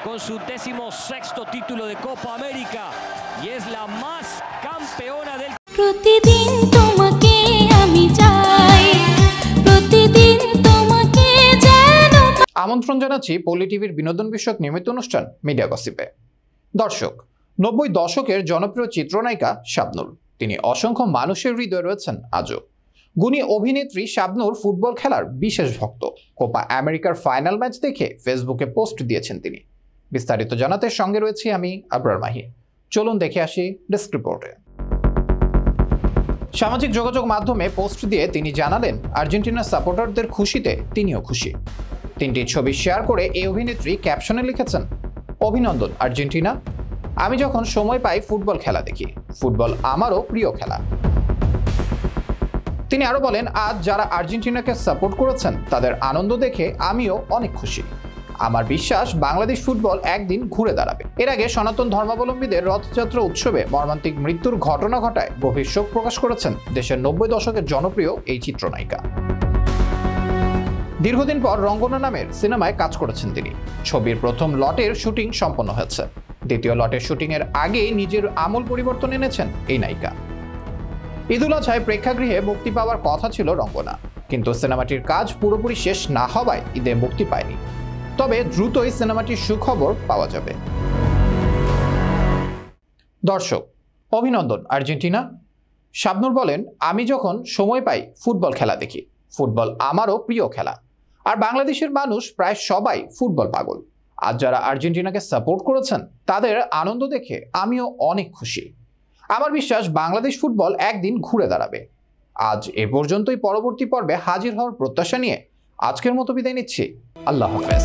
con su 16º título de Copa América y es la más campeona del প্রতিদিন তোমাকে আমি চাই, প্রতিদিন তোমাকে যেন। আমন্ত্রণ জানাচ্ছি পল্লী টিভির বিনোদন বিষয়ক নিয়মিত অনুষ্ঠান মিডিয়া গসিপে। দর্শক, 90 দশকের জনপ্রিয় চিত্রনায়িকা শাবনূর, তিনি অসংখ্য মানুষের হৃদয়ে রয়েছেন আজও। গুণী অভিনেত্রী শাবনূর ফুটবল খেলার বিশেষ ভক্ত। কোপা আমেরিকার ফাইনাল ম্যাচ দেখে ফেসবুকে পোস্ট দিয়েছেন তিনি। বিস্তারিত জানাতে সঙ্গে রয়েছি আমি আবরার মাহি। চলুন দেখে আসি ডেস্ক রিপোর্টে। সামাজিক যোগাযোগ মাধ্যমে পোস্ট দিয়ে তিনি জানালেন, আর্জেন্টিনার সাপোর্টারদের খুশিতে তিনিও খুশি। 3টি ছবি শেয়ার করে এই অভিনেত্রী ক্যাপশনে লিখেছেন, অভিনন্দন আর্জেন্টিনা, আমি যখন সময় পাই ফুটবল খেলা দেখি, ফুটবল আমারও প্রিয় খেলা। তিনি আরো বলেন, আজ যারা আর্জেন্টিনাকে সাপোর্ট করেছেন তাদের আনন্দ দেখে আমিও অনেক খুশি। আমার বিশ্বাস বাংলাদেশ ফুটবল একদিন ঘুরে দাঁড়াবে। এর আগে সনাতন ধর্মাবলম্বীদের রথযাত্রা উৎসবে মর্মান্তিক মৃত্যুর ঘটনা ঘটায় গভীর শোক প্রকাশ করেছেন দেশের 90 দশকের জনপ্রিয় এই চিত্রনায়িকা। দীর্ঘদিন পর রঙ্গনা নামের সিনেমায় কাজ করেছেন তিনি। ছবির প্রথম লটের শুটিং সম্পন্ন হয়েছে। দ্বিতীয় লটের শুটিং এর আগে নিজের আমূল পরিবর্তন এনেছেন এই নায়িকা। ঈদুল আজহায় প্রেক্ষাগৃহে মুক্তি পাওয়ার কথা ছিল রঙ্গনা, কিন্তু সিনেমাটির কাজ পুরোপুরি শেষ না হওয়ায় ঈদে মুক্তি পায়নি। তবে দ্রুতই সিনেমাটির সুখবর পাওয়া যাবে। দর্শক, অভিনন্দন আর্জেন্টিনা। শাবনূর বলেন, আমি যখন সময় পাই ফুটবল খেলা দেখি, ফুটবল আমারও প্রিয় খেলা। আর বাংলাদেশের মানুষ প্রায় সবাই ফুটবল পাগল। আজ যারা আর্জেন্টিনাকে সাপোর্ট করেছেন তাদের আনন্দ দেখে আমিও অনেক খুশি। আমার বিশ্বাস বাংলাদেশ ফুটবল একদিন ঘুরে দাঁড়াবে। আজ এ পর্যন্তই। পরবর্তী পর্বে হাজির হওয়ার প্রত্যাশা নিয়ে আজকের মতো বিদায় নিচ্ছি। আল্লাহ হাফেজ।